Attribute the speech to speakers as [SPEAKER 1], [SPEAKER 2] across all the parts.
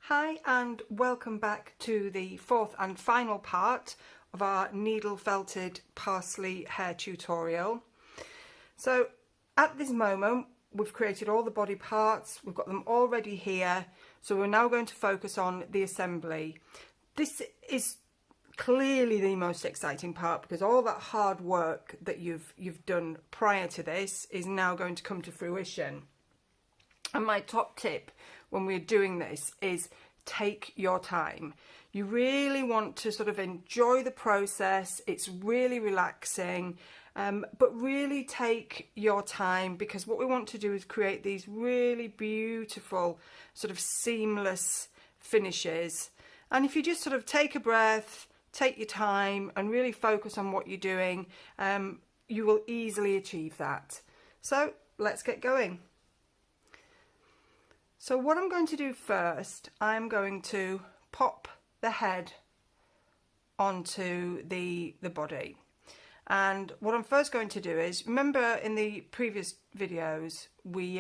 [SPEAKER 1] Hi and welcome back to the fourth and final part of our needle felted parsley hair tutorial. So at this moment we've created all the body parts, we've got them already here, so we're now going to focus on the assembly. This is clearly the most exciting part because all that hard work that you've done prior to this is now going to come to fruition. And my top tip when we're doing this is take your time. You really want to sort of enjoy the process. It's really relaxing, but really take your time, because what we want to do is create these really beautiful sort of seamless finishes. And if you just sort of take a breath, take your time and really focus on what you're doing, you will easily achieve that. So let's get going. So what I'm going to do first, I'm going to pop the head onto the body. And what I'm first going to do is, remember in the previous videos, we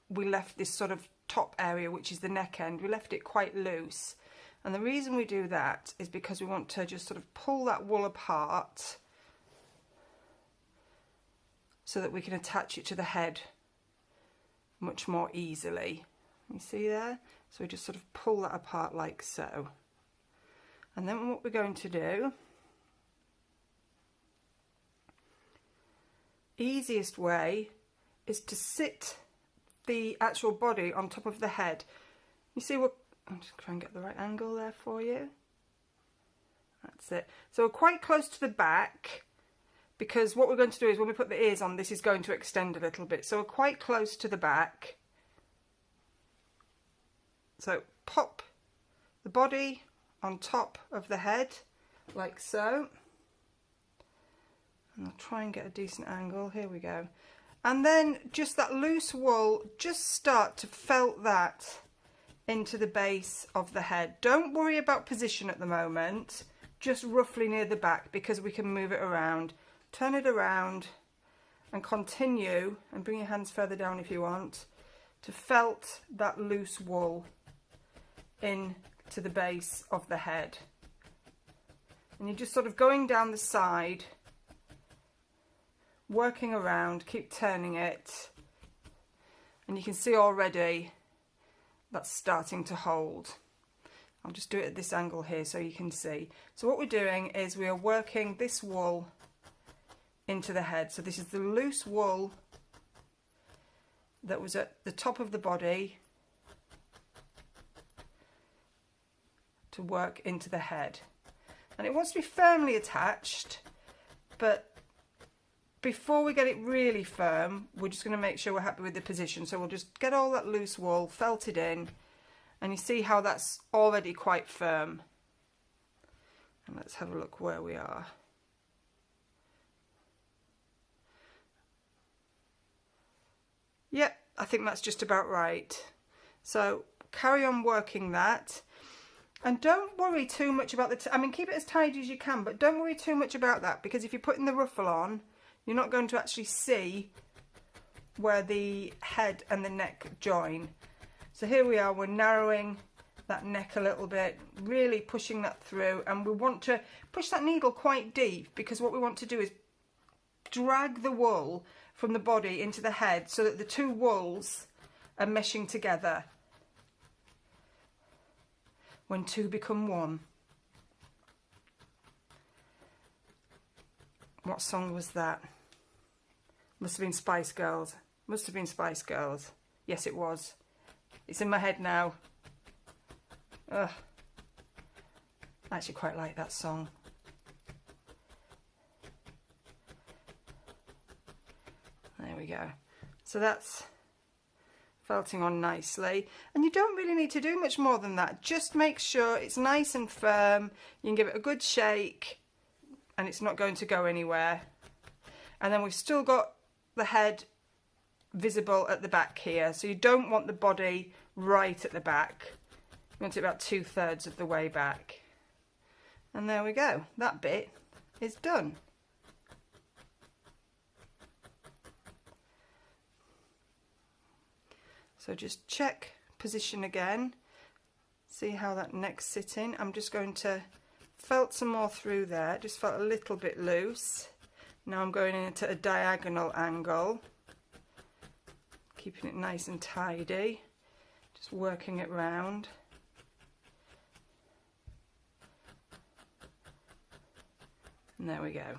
[SPEAKER 1] left this sort of top area, which is the neck end, we left it quite loose. And the reason we do that is because we want to just sort of pull that wool apart so that we can attach it to the head much more easily. You see there? So we just sort of pull that apart like so. And then what we're going to do, easiest way is to sit the actual body on top of the head. You see what, I'll just try and get the right angle there for you. That's it. So we're quite close to the back, because what we're going to do is when we put the ears on, this is going to extend a little bit. So we're quite close to the back. So pop the body on top of the head, like so. And I'll try and get a decent angle. Here we go. And then just that loose wool, just start to felt that into the base of the head. Don't worry about position at the moment, just roughly near the back, because we can move it around. Turn it around and continue, and bring your hands further down if you want, to felt that loose wool into the base of the head. And you're just sort of going down the side, working around, keep turning it, and you can see already that's starting to hold. I'll just do it at this angle here so you can see. So what we're doing is we are working this wool into the head. So this is the loose wool that was at the top of the body to work into the head. And it wants to be firmly attached, but before we get it really firm, we're just going to make sure we're happy with the position. So we'll just get all that loose wool felted in, and you see how that's already quite firm. And let's have a look where we are. Yep, I think that's just about right. So carry on working that, and don't worry too much about the, I mean, keep it as tidy as you can, but don't worry too much about that, because if you're putting the ruffle on, you're not going to actually see where the head and the neck join. So here we are, we're narrowing that neck a little bit, really pushing that through, and we want to push that needle quite deep, because what we want to do is drag the wool from the body into the head so that the two wools are meshing together when two become one. What song was that? Must have been Spice Girls. Must have been Spice Girls. Yes, it was. It's in my head now. Ugh. I actually quite like that song. There we go. So that's felting on nicely, and you don't really need to do much more than that. Just make sure it's nice and firm. You can give it a good shake and it's not going to go anywhere. And then we've still got the head visible at the back here, so you don't want the body right at the back. You want it about 2/3 of the way back. And there we go, that bit is done. So just check position again. See how that neck's sitting. I'm just going to felt some more through there. Just felt a little bit loose. Now I'm going into a diagonal angle, keeping it nice and tidy, just working it round. And there we go.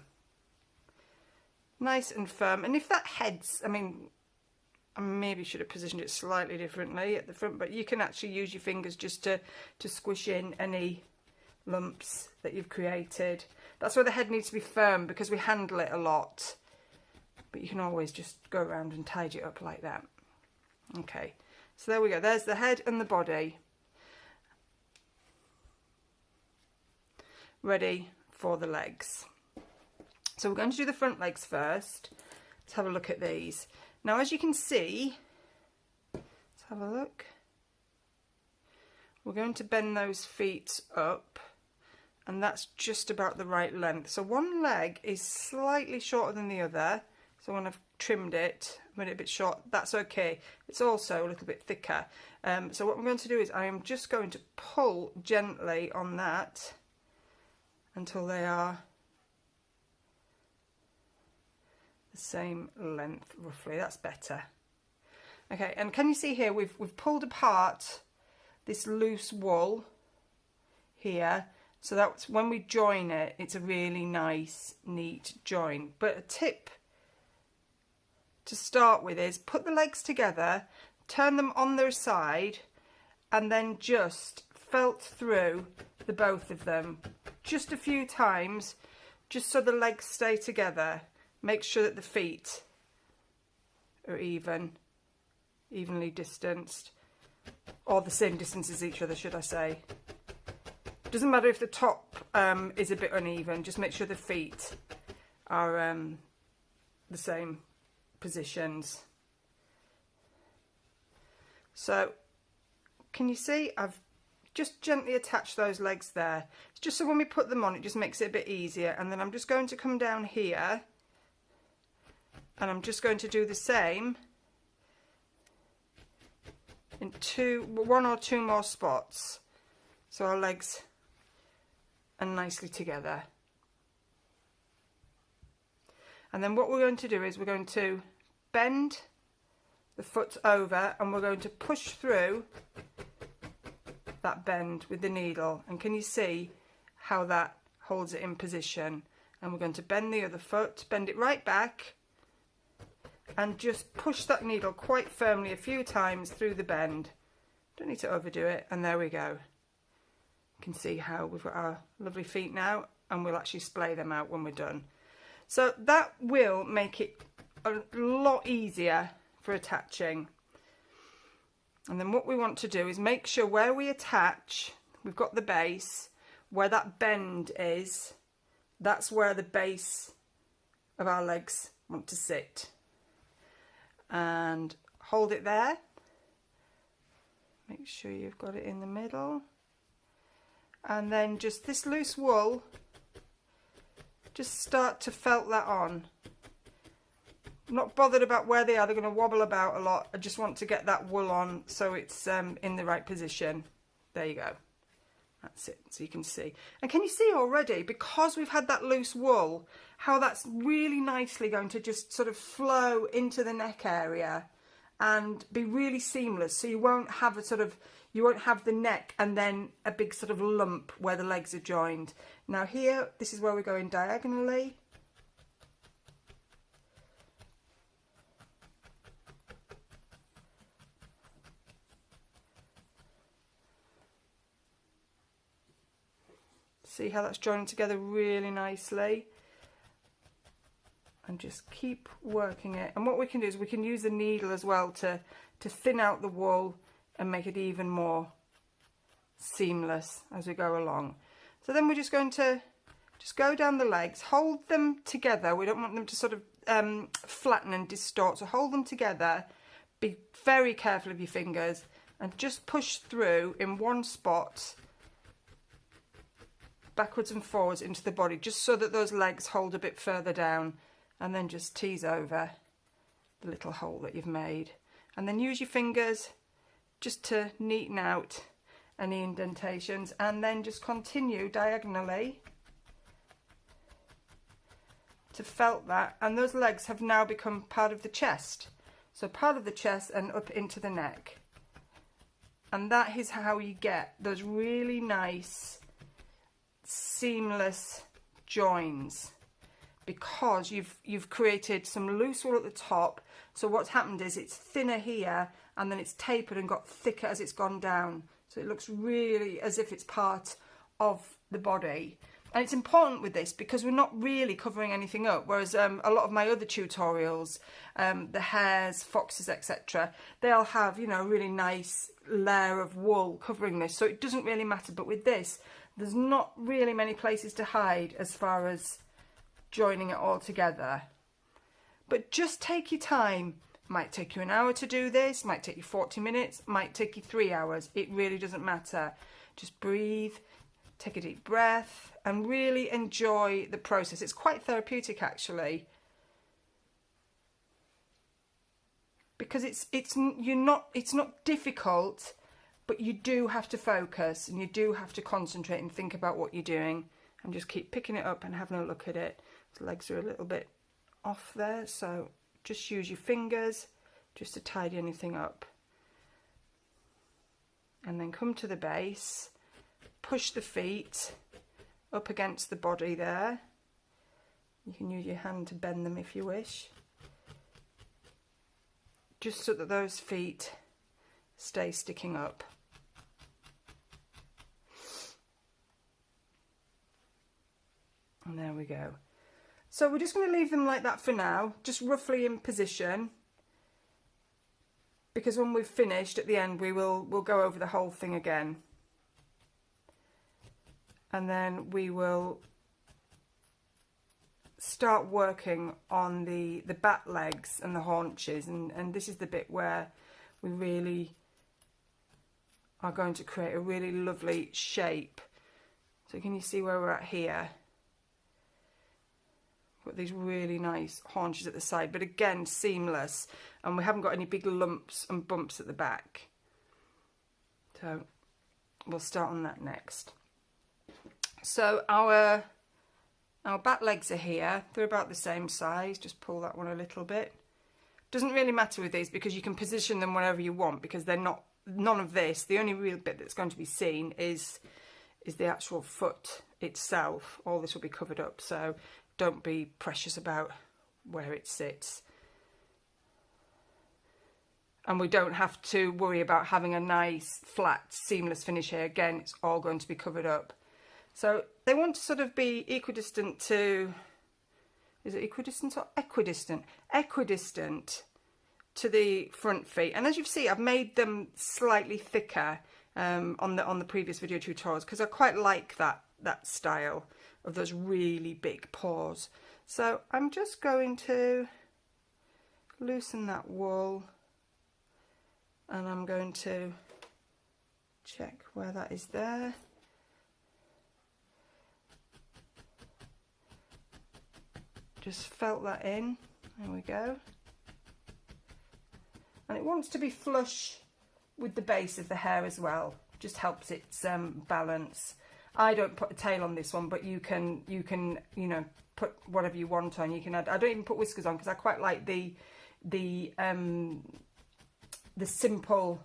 [SPEAKER 1] Nice and firm. And if that head's, I maybe should have positioned it slightly differently at the front, but you can actually use your fingers just to squish in any lumps that you've created. That's where the head needs to be firm, because we handle it a lot, but you can always just go around and tidy it up like that. Okay, so there we go. There's the head and the body. Ready for the legs. So we're going to do the front legs first. Let's have a look at these. Now, as you can see, let's have a look. We're going to bend those feet up, and that's just about the right length. So one leg is slightly shorter than the other. So when I've trimmed it, made it a bit short, that's okay. It's also a little bit thicker. So what I'm going to do is I am just going to pull gently on that until they are the same length roughly. That's better. Okay, and can you see here we've pulled apart this loose wool here, so that's when we join it, it's a really nice neat join. But a tip to start with is put the legs together, turn them on their side, and then just felt through the both of them just a few times, just so the legs stay together. Make sure that the feet are evenly distanced, or the same distance as each other, should I say. Doesn't matter if the top is a bit uneven, just make sure the feet are the same positions. So can you see I've just gently attached those legs there. It's just so when we put them on, it just makes it a bit easier. And then I'm just going to come down here, and I'm just going to do the same in one or two more spots, so our legs are nicely together. And then what we're going to do is we're going to bend the foot over, and we're going to push through that bend with the needle. And can you see how that holds it in position? And we're going to bend the other foot, bend it right back, and just push that needle quite firmly a few times through the bend. Don't need to overdo it. And there we go. You can see how we've got our lovely feet now, and we'll actually splay them out when we're done. So that will make it a lot easier for attaching. And then what we want to do is make sure where we attach, we've got the base, where that bend is, that's where the base of our legs want to sit. And hold it there. Make sure you've got it in the middle. And then just this loose wool, just start to felt that on. I'm not bothered about where they are, they're going to wobble about a lot. I just want to get that wool on so it's in the right position. There you go. That's it, so you can see. And can you see already, because we've had that loose wool, how that's really nicely going to just sort of flow into the neck area and be really seamless. So you won't have you won't have the neck and then a big sort of lump where the legs are joined. Now here, this is where we're going diagonally. See how that's joining together really nicely, and just keep working it. And what we can do is we can use the needle as well to thin out the wool and make it even more seamless as we go along. So then we're just going to go down the legs, hold them together. We don't want them to sort of flatten and distort, so hold them together. Be very careful of your fingers and just push through in one spot, backwards and forwards into the body, just so that those legs hold a bit further down, and then just tease over the little hole that you've made. And then use your fingers just to neaten out any indentations, and then just continue diagonally to felt that, and those legs have now become part of the chest, so part of the chest and up into the neck. And that is how you get those really nice seamless joins, because you've created some loose wool at the top. So what's happened is it's thinner here, and then it's tapered and got thicker as it's gone down, so it looks really as if it's part of the body. And it's important with this because we're not really covering anything up, whereas a lot of my other tutorials, the hares, foxes, etc., they'll have, you know, a really nice layer of wool covering this, so it doesn't really matter. But with this, there's not really many places to hide as far as joining it all together. But just take your time. Might take you an hour to do this, might take you 40 minutes, might take you 3 hours. It really doesn't matter. Just breathe, take a deep breath, and really enjoy the process. It's quite therapeutic actually, because it's not difficult, but you do have to focus and you do have to concentrate and think about what you're doing, and just keep picking it up and having a look at it. The legs are a little bit off there, so just use your fingers just to tidy anything up, and then come to the base, push the feet up against the body there. You can use your hand to bend them if you wish, just so that those feet stay sticking up. And there we go. So we're just going to leave them like that for now, just roughly in position, because when we've finished at the end we'll go over the whole thing again, and then we will start working on the back legs and the haunches, and this is the bit where we really are going to create a really lovely shape. So can you see where we're at here? Got these really nice haunches at the side, but again seamless, and we haven't got any big lumps and bumps at the back. So we'll start on that next. So our back legs are here, they're about the same size. Just pull that one a little bit. Doesn't really matter with these because you can position them wherever you want, because they're not, none of this, the only real bit that's going to be seen is the actual foot itself. All this will be covered up, so don't be precious about where it sits. And we don't have to worry about having a nice flat seamless finish here. Again, it's all going to be covered up. So they want to sort of be equidistant to, is it equidistant or equidistant? Equidistant to the front feet. And as you see, I've made them slightly thicker on the previous video tutorials, because I quite like that style of those really big paws. So I'm just going to loosen that wool, and I'm going to check where that is there. Just felt that in, there we go. And it wants to be flush with the base of the hair as well, just helps it balance. I don't put a tail on this one, but you can you know, put whatever you want on. You can add, I don't even put whiskers on because I quite like the simple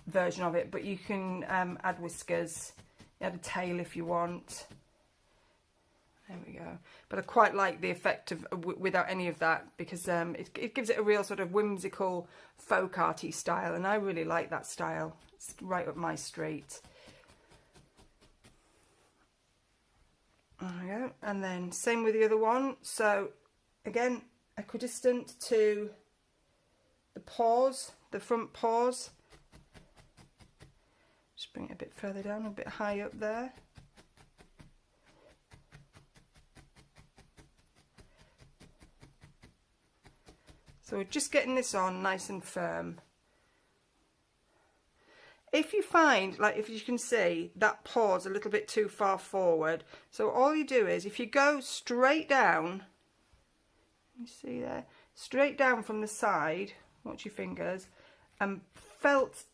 [SPEAKER 1] version of it, but you can add whiskers, add a tail if you want. There we go. But I quite like the effect of without any of that, because it gives it a real sort of whimsical folk arty style, and I really like that style. It's right up my street. There we go. And then same with the other one. So again, equidistant to the paws, the front paws. Just bring it a bit further down, a bit high up there. So we're just getting this on nice and firm. If you find, like if you can see, that paw's a little bit too far forward, so all you do is, if you go straight down, you see there, straight down from the side, watch your fingers, and felt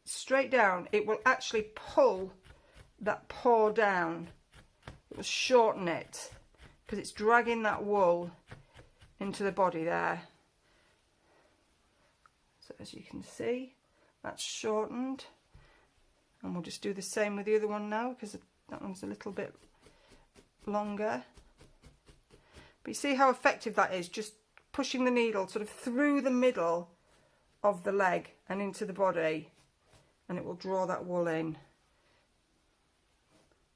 [SPEAKER 1] straight down, it will actually pull that paw down. It will shorten it because it's dragging that wool into the body there. So as you can see, that's shortened. And we'll just do the same with the other one now, because that one's a little bit longer. But you see how effective that is, just pushing the needle sort of through the middle of the leg and into the body, and it will draw that wool in.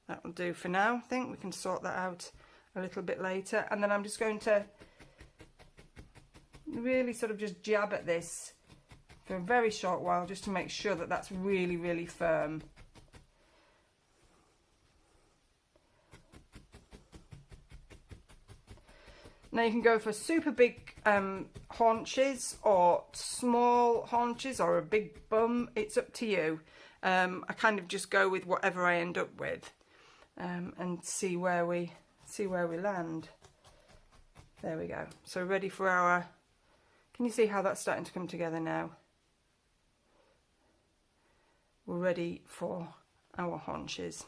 [SPEAKER 1] That will do for now. I think we can sort that out a little bit later. And then I'm just going to really sort of just jab at this for a very short while, just to make sure that that's really, really firm. Now you can go for super big haunches or small haunches or a big bum. It's up to you. I kind of just go with whatever I end up with, and see where we land. There we go. So ready for our. Can you see how that's starting to come together now? We're ready for our haunches.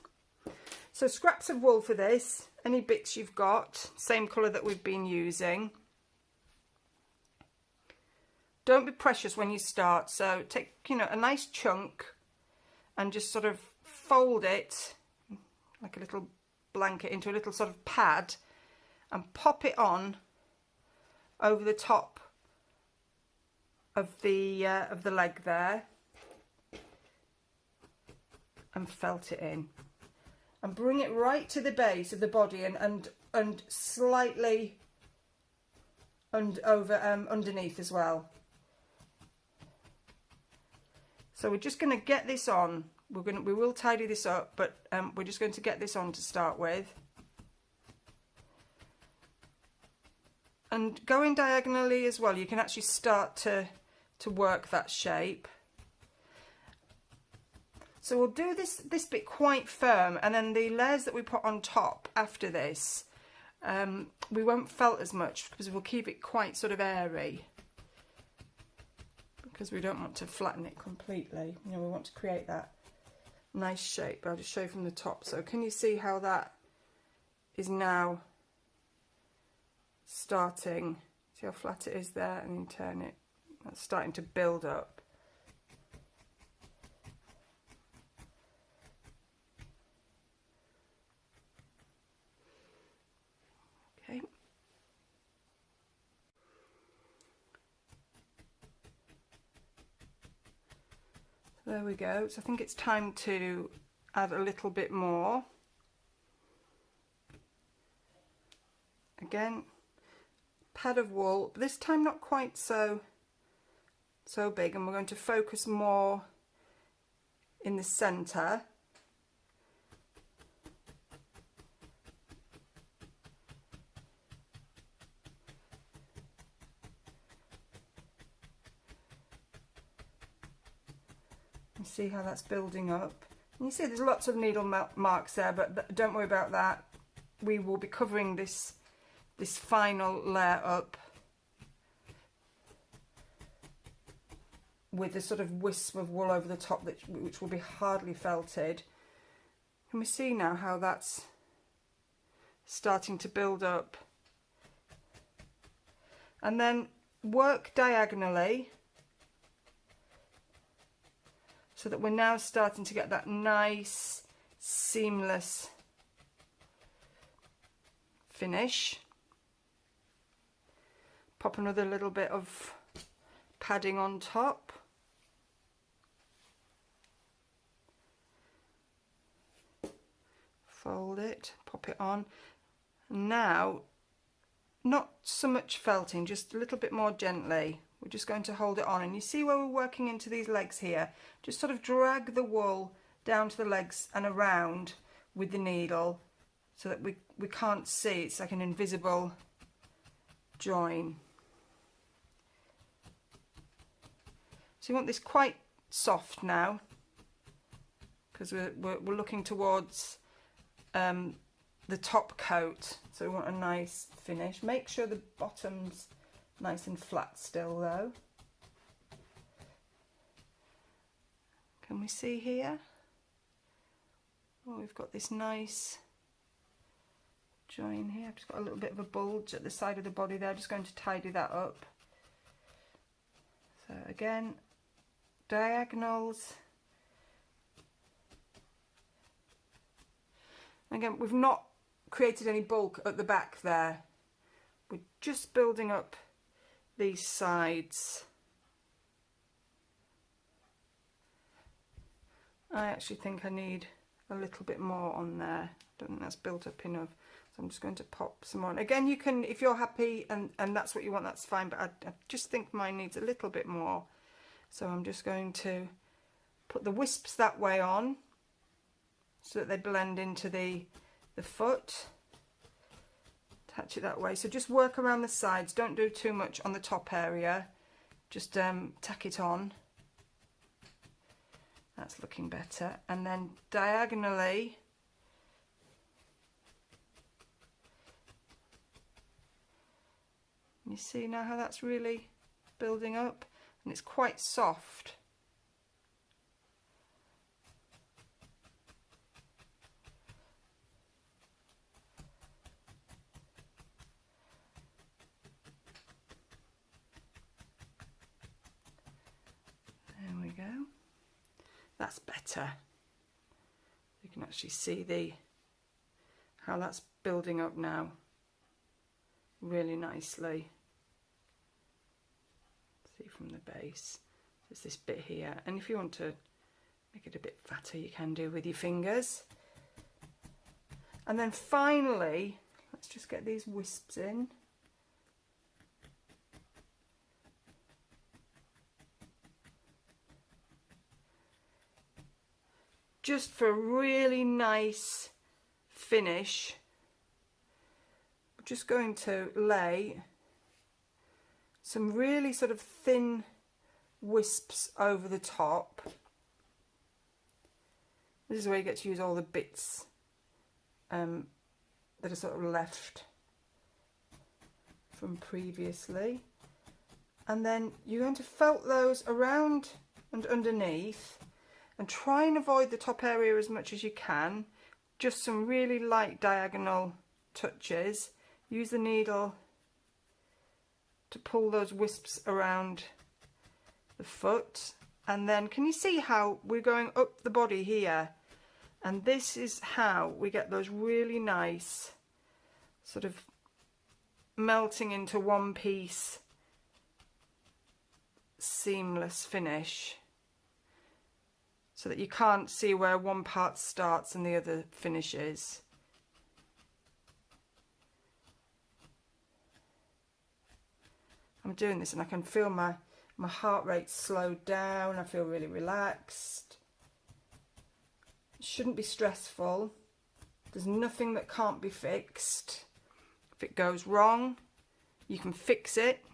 [SPEAKER 1] So scraps of wool for this, any bits you've got, same colour that we've been using. Don't be precious when you start, so take, you know, a nice chunk and just sort of fold it like a little blanket into a little sort of pad and pop it on over the top of the leg there, and felt it in, and bring it right to the base of the body and slightly underneath as well. So we're just going to get this on. We will tidy this up, but we're just going to get this on to start with. And going diagonally as well, you can actually start to work that shape. So we'll do this bit quite firm, and then the layers that we put on top after this, we won't felt as much, because we'll keep it quite sort of airy, because we don't want to flatten it completely. You know, we want to create that nice shape. I'll just show you from the top. So can you see how that is now starting? See how flat it is there, and then turn it. That's starting to build up. Okay. There we go. So I think it's time to add a little bit more. Again, pad of wool, but this time not quite so big, and we're going to focus more in the center. You see how that's building up, and you see there's lots of needle marks there, but don't worry about that. We will be covering this final layer up with a sort of wisp of wool over the top, which will be hardly felted. Can we see now how that's starting to build up? And then work diagonally, so that we're now starting to get that nice seamless finish. Pop another little bit of padding on top. Fold it, pop it on. Now, not so much felting, just a little bit more gently. We're just going to hold it on, and you see where we're working into these legs here. Just sort of drag the wool down to the legs and around with the needle, so that we can't see. It's like an invisible join. So you want this quite soft now, because we're looking towards the top coat, so we want a nice finish. Make sure the bottom's nice and flat still though. Can we see here? Oh, we've got this nice join here. I've just got a little bit of a bulge at the side of the body there. Just going to tidy that up. So again, diagonals. Again, we've not created any bulk at the back there. We're just building up these sides. I actually think I need a little bit more on there. I don't think that's built up enough. So I'm just going to pop some on. Again, you can, if you're happy and that's what you want, that's fine. But I just think mine needs a little bit more. So I'm just going to put the wisps that way on so that they blend into the foot. Attach it that way. So just work around the sides. Don't do too much on the top area. Just tack it on. That's looking better. And then diagonally, you see now how that's really building up, and it's quite soft. There we go. That's better. You can actually see how that's building up now really nicely. See from the base. There's this bit here, and if you want to make it a bit fatter, you can do with your fingers. And then finally, let's just get these wisps in. Just for a really nice finish, I'm just going to lay some really sort of thin wisps over the top. This is where you get to use all the bits that are sort of left from previously. And then you're going to felt those around and underneath. And try and avoid the top area as much as you can. Just some really light diagonal touches. Use the needle to pull those wisps around the foot. And then can you see how we're going up the body here? And this is how we get those really nice sort of melting into one piece seamless finish. So that you can't see where one part starts and the other finishes. I'm doing this and I can feel my heart rate slowed down. I feel really relaxed. It shouldn't be stressful. There's nothing that can't be fixed. If it goes wrong, you can fix it.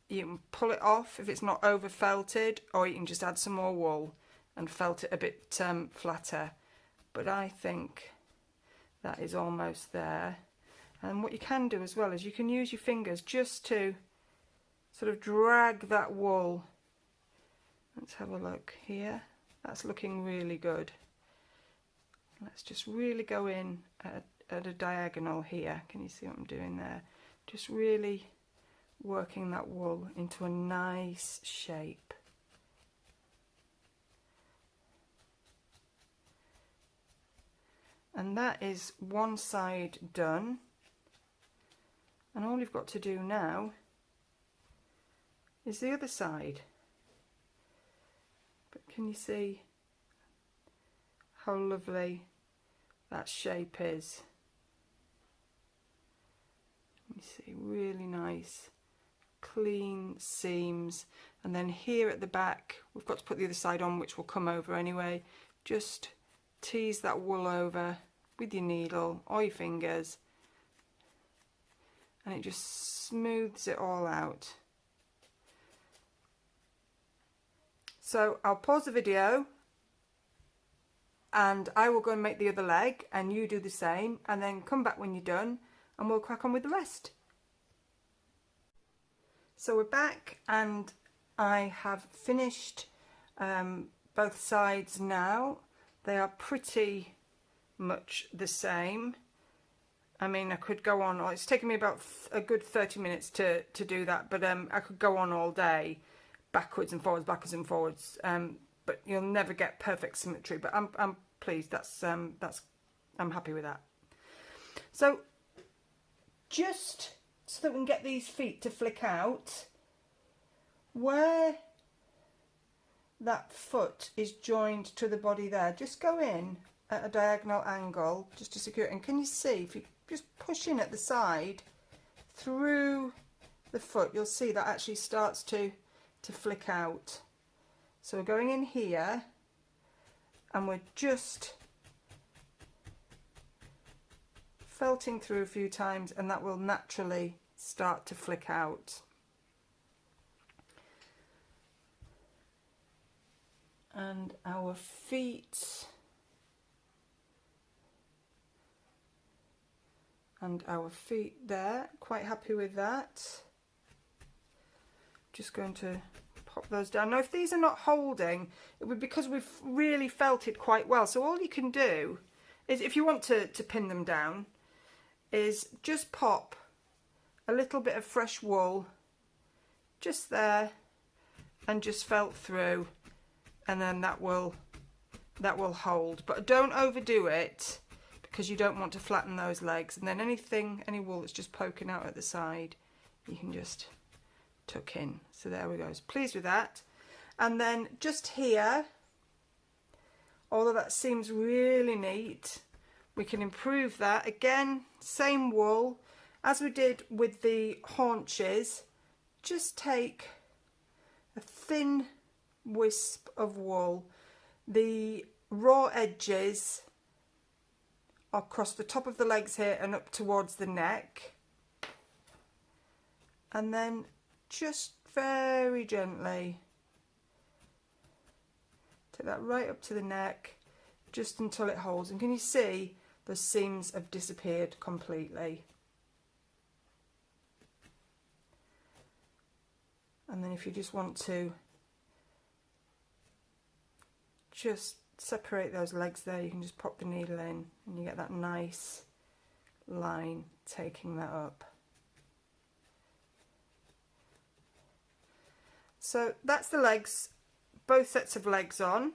[SPEAKER 1] You can pull it off if it's not over felted, or you can just add some more wool and felt it a bit flatter. But I think that is almost there. And what you can do as well is you can use your fingers just to sort of drag that wool. Let's have a look here. That's looking really good. Let's just really go in at a diagonal here. Can you see what I'm doing there? Just really working that wool into a nice shape. And that is one side done. And all you've got to do now is the other side. But can you see how lovely that shape is? You see, really nice clean seams. And then here at the back we've got to put the other side on, which will come over anyway. Just tease that wool over with your needle or your fingers, and it just smooths it all out. So I'll pause the video and I will go and make the other leg, and you do the same, and then come back when you're done and we'll crack on with the rest. So we're back, and I have finished both sides now. They are pretty much the same. I mean, I could go on, it's taken me about a good 30 minutes to do that, but I could go on all day, backwards and forwards, but you'll never get perfect symmetry, but I'm pleased, I'm happy with that. So, just so that we can get these feet to flick out, where that foot is joined to the body there, just go in at a diagonal angle just to secure it. And can you see, if you just push in at the side through the foot, you'll see that actually starts to flick out. So we're going in here and we're just felting through a few times, and that will naturally start to flick out. And our feet there, quite happy with that. Just going to pop those down. Now if these are not holding, it would be because we've really felted quite well. So all you can do is, if you want to pin them down, is just pop a little bit of fresh wool just there and just felt through, and then that will hold. But don't overdo it, because you don't want to flatten those legs. And then any wool that's just poking out at the side, you can just tuck in. So there we go. Pleased with that. And then just here, although that seems really neat, we can improve that. Again, same wool as we did with the haunches. Just take a thin wisp of wool, the raw edges across the top of the legs here and up towards the neck, and then just very gently take that right up to the neck, just until it holds. And can you see the seams have disappeared completely? And then if you just want to just separate those legs there, you can just pop the needle in and you get that nice line taking that up. So that's the legs, both sets of legs on.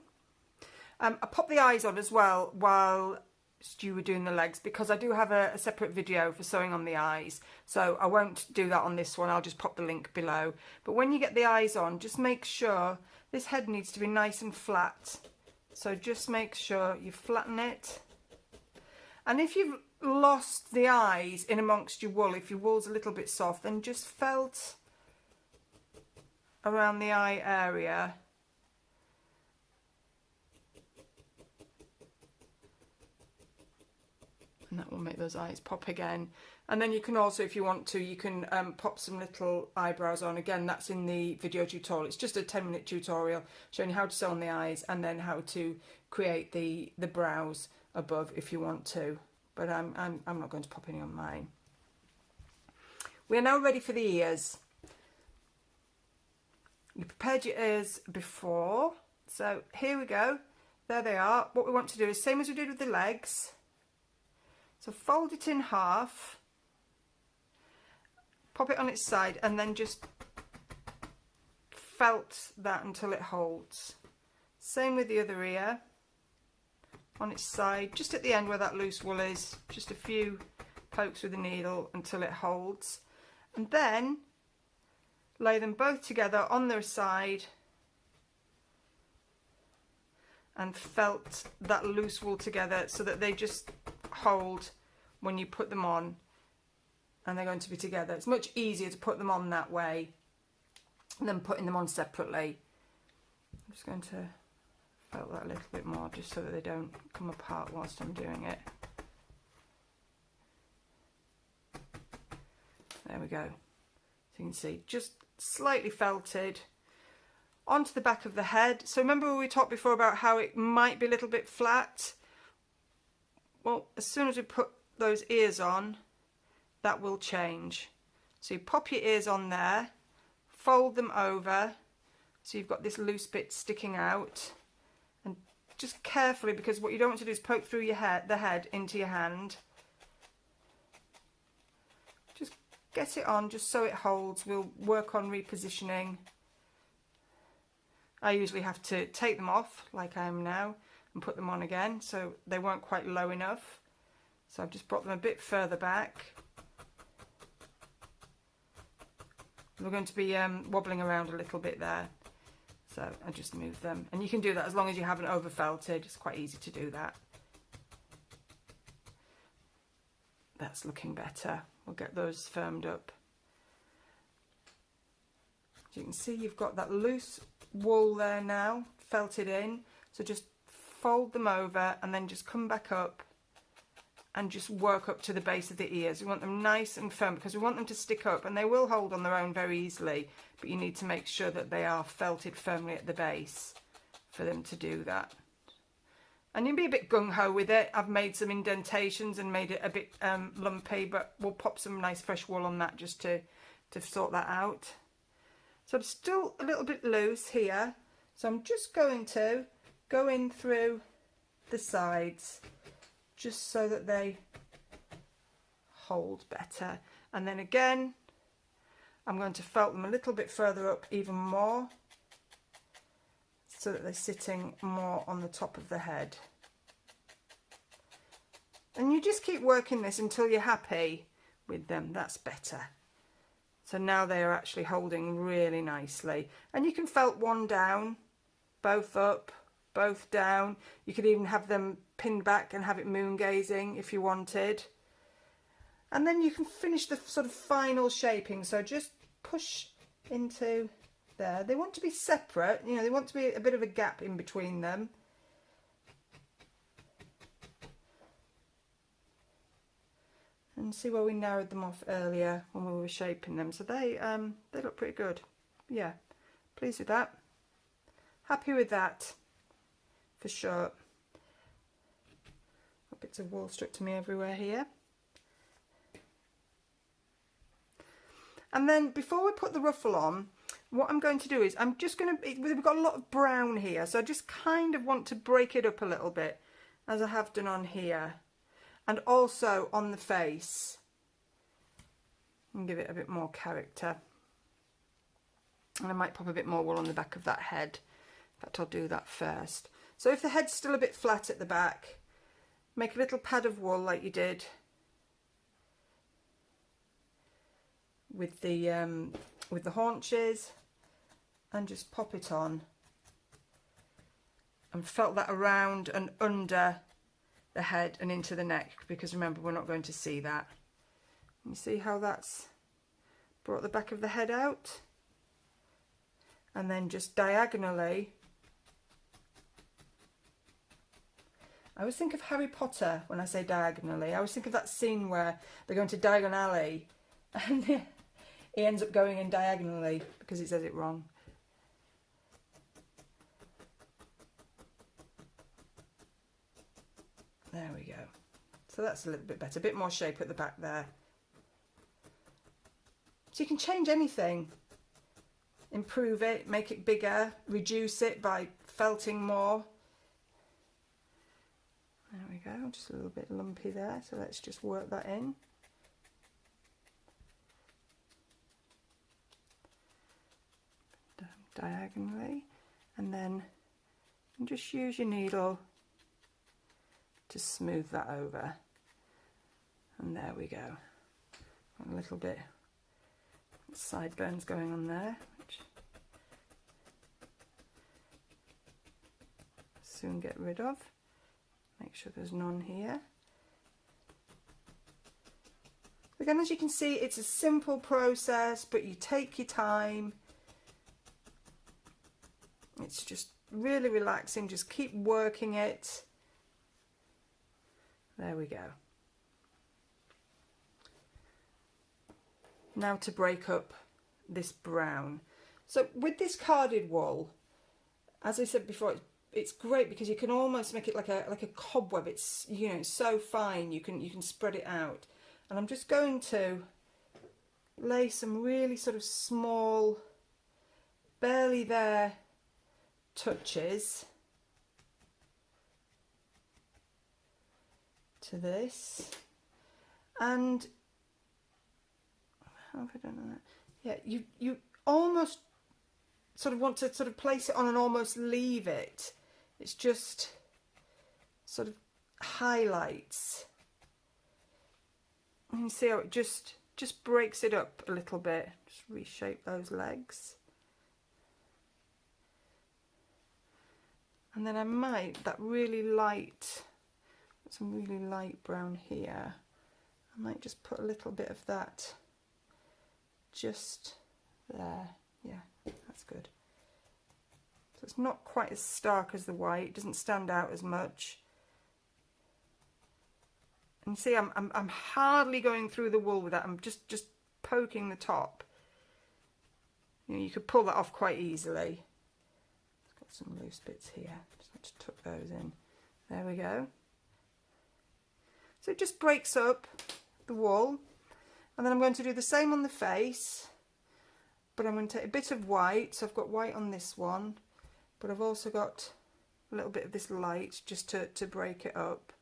[SPEAKER 1] I popped the eyes on as well while Stu were doing the legs, because I do have a separate video for sewing on the eyes, so I won't do that on this one. I'll just pop the link below. But when you get the eyes on, just make sure this head needs to be nice and flat, so just make sure you flatten it. And if you've lost the eyes in amongst your wool, if your wool's a little bit soft, then just felt around the eye area. And that will make those eyes pop again. And then you can also, if you want to, you can pop some little eyebrows on. Again, that's in the video tutorial. It's just a 10-minute tutorial showing you how to sew on the eyes and then how to create the brows above if you want to. But I'm not going to pop any on mine. We are now ready for the ears. You prepared your ears before, so here we go. There they are. What we want to do is same as we did with the legs. So fold it in half, pop it on its side, and then just felt that until it holds. Same with the other ear, on its side, just at the end where that loose wool is, just a few pokes with the needle until it holds. And then lay them both together on their side and felt that loose wool together so that they just hold when you put them on, and they're going to be together. It's much easier to put them on that way than putting them on separately. I'm just going to felt that a little bit more just so that they don't come apart whilst I'm doing it. There we go. So you can see, just slightly felted onto the back of the head. So remember we talked before about how it might be a little bit flat? Well, as soon as we put those ears on, that will change. So you pop your ears on there, fold them over, so you've got this loose bit sticking out, and just carefully, because what you don't want to do is poke through your the head into your hand. Just get it on just so it holds. We'll work on repositioning. I usually have to take them off like I am now and put them on again, so they weren't quite low enough. So I've just brought them a bit further back. We're going to be wobbling around a little bit there, so I just move them, and you can do that as long as you haven't over felted. It's quite easy to do that. That's looking better. We'll get those firmed up. As you can see, you've got that loose wool there now, felted in, so just fold them over and then just come back up and just work up to the base of the ears. We want them nice and firm because we want them to stick up, and they will hold on their own very easily, but you need to make sure that they are felted firmly at the base for them to do that. And you'll be a bit gung-ho with it. I've made some indentations and made it a bit lumpy, but we'll pop some nice fresh wool on that just to sort that out. So I'm still a little bit loose here, so I'm just going to go in through the sides just so that they hold better, and then again I'm going to felt them a little bit further up even more so that they're sitting more on the top of the head. And you just keep working this until you're happy with them. That's better. So now they are actually holding really nicely, and you can felt one down, both up, both down. You could even have them pinned back and have it moon gazing if you wanted. And then you can finish the sort of final shaping. So just push into there. They want to be separate, you know, they want to be a bit of a gap in between them. And see where we narrowed them off earlier when we were shaping them. So they look pretty good. Yeah, pleased with that. Happy with that, for sure. Got bits of wool stuck to me everywhere here. And then before we put the ruffle on, what I'm going to do is I'm just going to, we've got a lot of brown here, so I just kind of want to break it up a little bit, as I have done on here, and also on the face, and give it a bit more character. And I might pop a bit more wool on the back of that head. In fact, I'll do that first. So if the head's still a bit flat at the back, make a little pad of wool like you did with the haunches, and just pop it on and felt that around and under the head and into the neck, because remember, we're not going to see that. You see how that's brought the back of the head out, and then just diagonally. I always think of Harry Potter when I say diagonally. I always think of that scene where they're going to Diagon Alley and he ends up going in diagonally because he says it wrong. There we go. So that's a little bit better, a bit more shape at the back there. So you can change anything, improve it, make it bigger, reduce it by felting more. There we go, just a little bit lumpy there, so let's just work that in. Diagonally, and then just use your needle to smooth that over, and there we go. A little bit sideburns going on there, which soon get rid of. Make sure there's none here. Again, as you can see, it's a simple process, but you take your time. It's just really relaxing. Just keep working it. There we go. Now to break up this brown. So with this carded wool, as I said before, it's great because you can almost make it like a cobweb. It's, you know, it's so fine you can spread it out. And I'm just going to lay some really sort of small, barely there touches to this, and how have I done that? Yeah, you almost sort of want to sort of place it on and almost leave it. It's just sort of highlights. You can see how it just breaks it up a little bit. Just reshape those legs. And then I might, that really light, some really light brown here, I might just put a little bit of that just there. Yeah, that's good. So it's not quite as stark as the white, it doesn't stand out as much. And see, I'm hardly going through the wool with that. I'm just poking the top. You know, you could pull that off quite easily. It's got some loose bits here. Just want to tuck those in. There we go. So it just breaks up the wool. And then I'm going to do the same on the face. But I'm going to take a bit of white. So I've got white on this one. But I've also got a little bit of this light just to break it up.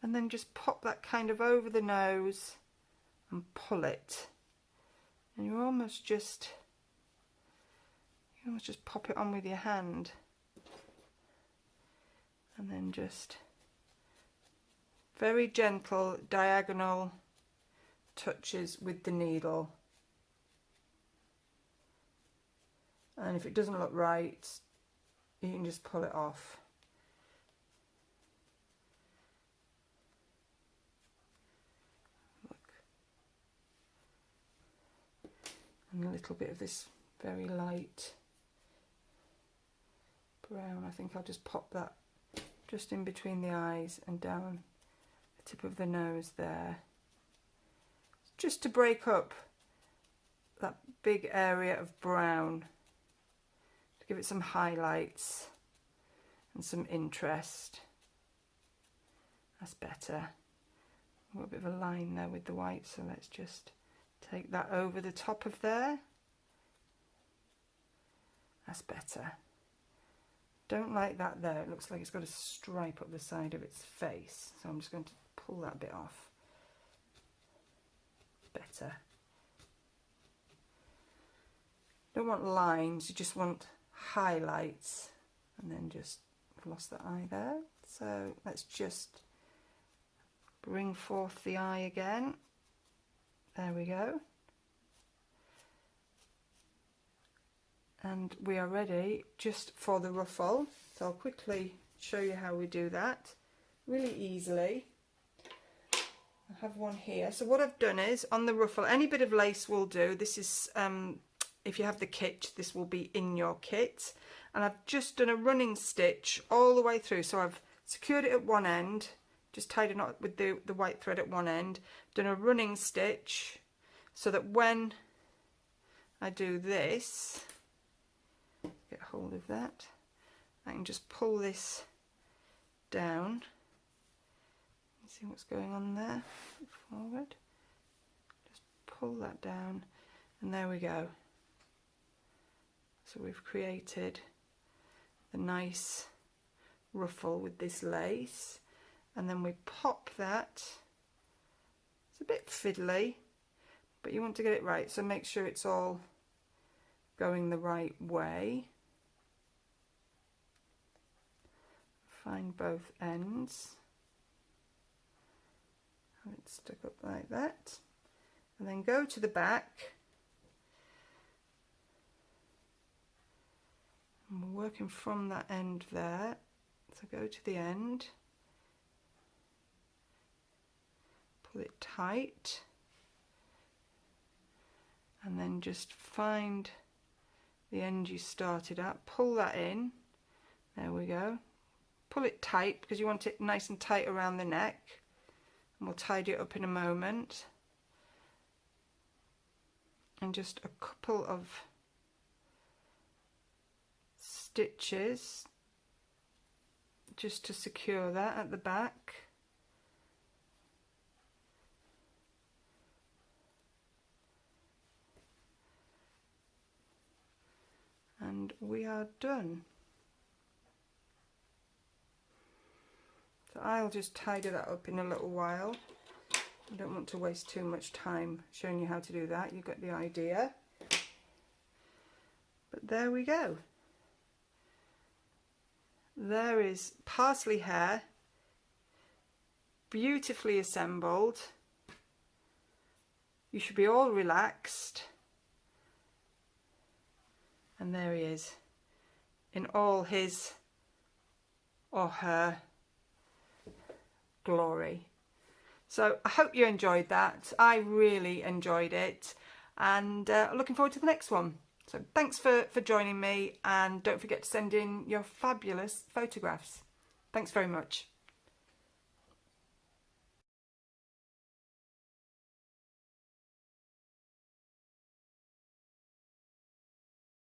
[SPEAKER 1] And then just pop that kind of over the nose and pull it. And you almost just pop it on with your hand. And then just very gentle diagonal touches with the needle. And if it doesn't look right, you can just pull it off. And a little bit of this very light brown. I think I'll just pop that just in between the eyes and down the tip of the nose there. Just to break up that big area of brown, to give it some highlights and some interest. That's better. I've got a bit of a line there with the white, so let's just take that over the top of there. That's better. Don't like that there. It looks like it's got a stripe up the side of its face. So I'm just going to pull that bit off. Better. Don't want lines, you just want highlights. And then just lost that eye there. So let's just bring forth the eye again. There we go. And we are ready just for the ruffle. So I'll quickly show you how we do that really easily. I have one here. So what I've done is on the ruffle, any bit of lace will do. This is, if you have the kit, this will be in your kit. And I've just done a running stitch all the way through. So I've secured it at one end, just tied a knot with the white thread at one end, done a running stitch so that when I do this, get hold of that, I can just pull this down. See what's going on there? Forward. Just pull that down, and there we go. So we've created the nice ruffle with this lace, and then we pop that. It's a bit fiddly, but you want to get it right, so make sure it's all going the right way. Find both ends. Have it stuck up like that, and then go to the back, and we're working from that end there, so go to the end, pull it tight, and then just find the end you started at, pull that in, there we go, pull it tight because you want it nice and tight around the neck. We'll tidy it up in a moment, and just a couple of stitches just to secure that at the back. and we are done. So I'll just tidy that up in a little while. I don't want to waste too much time showing you how to do that. You get the idea. But there we go. There is parsley hair, beautifully assembled. You should be all relaxed. And there he is, in all his or her glory. So I hope you enjoyed that. I really enjoyed it, and looking forward to the next one. So thanks for joining me, and don't forget to send in your fabulous photographs. Thanks very much.